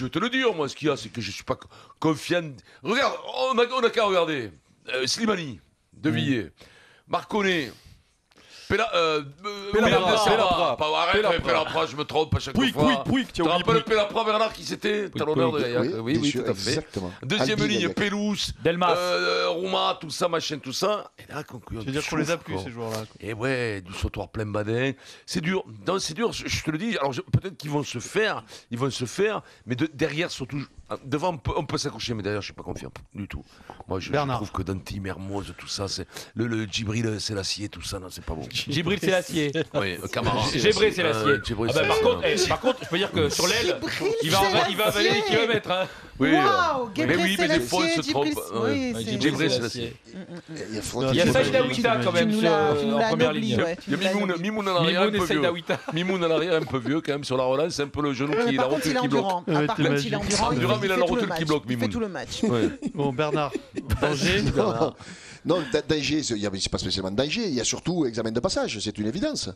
je vais te le dire, moi, ce qu'il y a, c'est que je suis pas confiant. Regarde, on a qu'à regarder. Slimani, De Villiers, Marconnet. Pelapra, je me trompe à chaque fois. Pouic, tu te rappelles Pelapra, Bernard, qui c'était talonneur de Gaillac? Oui, tout à fait. Exactement. Deuxième ligne, Pelous, Delmas, Rouma, tout ça, machin, tout ça. Et là, Tu veux dire qu'on les a plus, ces joueurs-là? Et ouais, du sautoir plein badin. C'est dur. Non, c'est dur, je te le dis. Alors, peut-être qu'ils vont se faire, mais derrière, surtout. Devant, on peut s'accrocher, mais derrière, je ne suis pas confiant du tout. Moi, je trouve que Danti, Mermoz, tout ça, c'est le Djibril Selassie, tout ça, non, c'est pas bon. Djibril Selassie. Oui, Camara. Djibril Selassie. Par contre, je peux dire que sur l'aile, il va avaler les kilomètres. Hein. Oui, Waouh, mais oui, mais des fois, on se trompe. Djibril Selassie. Il y a Saïd Aouita quand même en première ligne. Il y a Mimoun en arrière, un peu vieux. Mimoun en arrière, un peu vieux quand même sur la relance, c'est un peu le genou qui la rotule qui bloque. Par contre, il est endurant. Il a la rotule qui bloque, Il fait tout le match. Bon, Bernard, danger. Non, danger, c'est pas spécialement danger, il y a surtout examen de passage, c'est une évidence.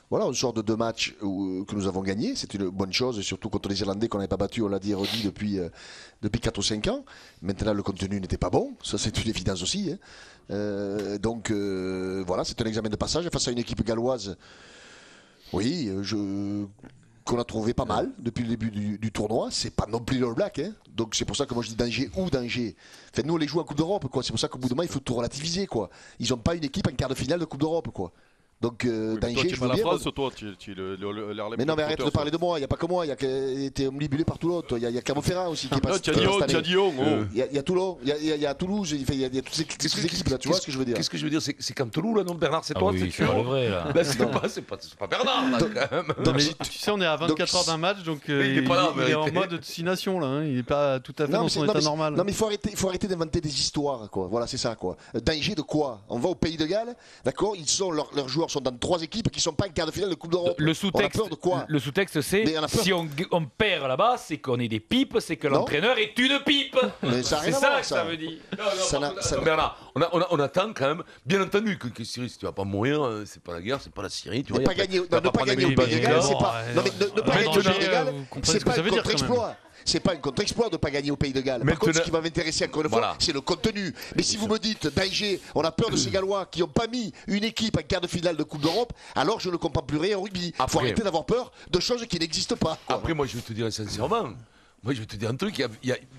Voilà, on sort de 2 matchs que nous avons gagnés, c'est une bonne chose, surtout contre les Irlandais qu'on n'avait pas battus, on l'a dit et redit depuis 4 ou 5 ans. Maintenant, le contenu n'était pas bon, ça c'est une évidence aussi. Donc voilà, c'est un examen de passage face à une équipe galloise. Oui, qu'on a trouvé pas mal depuis le début du tournoi. C'est pas non plus le Black, hein. Donc c'est pour ça que moi je dis danger ou danger. Enfin, nous on les joue en Coupe d'Europe, quoi. C'est pour ça qu'au bout de moment il faut tout relativiser, quoi. Ils ont pas une équipe en quart de finale de Coupe d'Europe, quoi. Donc danger, je veux bien. Mais non, mais arrête de parler de moi. Il y a pas que moi. Il y a été omnibulé par tout l'autre. Il y a Clermont-Ferrand aussi qui est passé. Il y a Toulon. Il y a Toulouse. Il y a toutes ces équipes là. Tu vois ce que je veux dire? Qu'est-ce que je veux dire? C'est comme Toulouse là, non, Bernard? C'est toi? C'est pas vrai là. C'est pas Bernard là, quand même. Non, mais tu sais, on est à 24 heures d'un match, donc il est en mode 6 nations là. Il est pas tout à fait dans son état normal. Non, mais il faut arrêter d'inventer des histoires, quoi. Voilà, c'est ça, quoi. Danger de quoi? On va au Pays de Galles, d'accord? Leurs joueurs sont dans 3 équipes qui ne sont pas en quart de finale de Coupe d'Europe. Le sous-texte, c'est si on perd là-bas, c'est qu'on est des pipes, c'est que l'entraîneur est une pipe. C'est ça que ça veut dire. Bernard, on attend quand même, bien entendu, que Syrie, si tu vas pas mourir, c'est pas la guerre, c'est pas la Syrie. Tu vois, ne pas gagner au Pays de Galles, c'est pas. Non, mais ne pas gagner au Pays de Galles, c'est pas un contre-exploit. C'est pas un contre-exploit de ne pas gagner au Pays de Galles. Par contre, ce qui va m'intéresser encore une fois, c'est le contenu. Mais si vous me dites, danger, on a peur de ces Gallois qui n'ont pas mis une équipe en quart de finale de Coupe d'Europe, alors je ne comprends plus rien au rugby. Il faut arrêter d'avoir peur de choses qui n'existent pas. Après, moi, je vais te dire sincèrement, moi, je vais te dire un truc.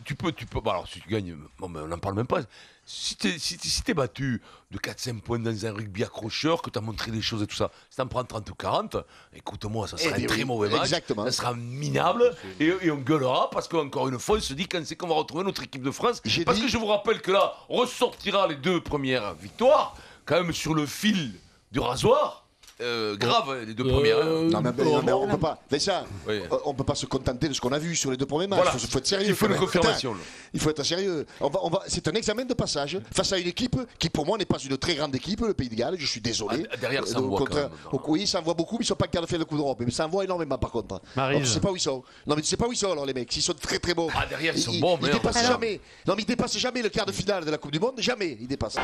Tu peux. Bon, alors, si tu gagnes, on n'en parle même pas. Si t'es battu de 4-5 points dans un rugby accrocheur, que tu as montré des choses et tout ça, si t'en prends 30 ou 40, écoute-moi, ça sera un très mauvais match. Exactement. Ça sera minable et on gueulera parce qu'encore une fois, on se dit quand c'est qu'on va retrouver notre équipe de France. Parce que je vous rappelle que là, ressortira les 2 premières victoires, quand même sur le fil du rasoir. Grave, les 2 premières. Non, mais on peut pas. Mais ça, on peut pas se contenter de ce qu'on a vu sur les 2 premiers matchs. Voilà. Il faut être sérieux. Il faut une confirmation. Il faut être sérieux. C'est un examen de passage face à une équipe qui, pour moi, n'est pas une très grande équipe, le Pays de Galles. Je suis désolé. Derrière, ça envoie quand même. Oui, ça envoie beaucoup, mais ils sont pas en quart de finale de Coupe d'Europe. Mais ça envoie énormément, par contre. Tu sais pas où ils sont. Non, mais tu sais pas où ils sont, alors, les mecs. S'ils sont très très bons. Ah, derrière, ils sont bons, mais ils dépassent jamais. Non, mais ils dépassent jamais le quart de finale de la Coupe du Monde. Jamais. Ils dépassent.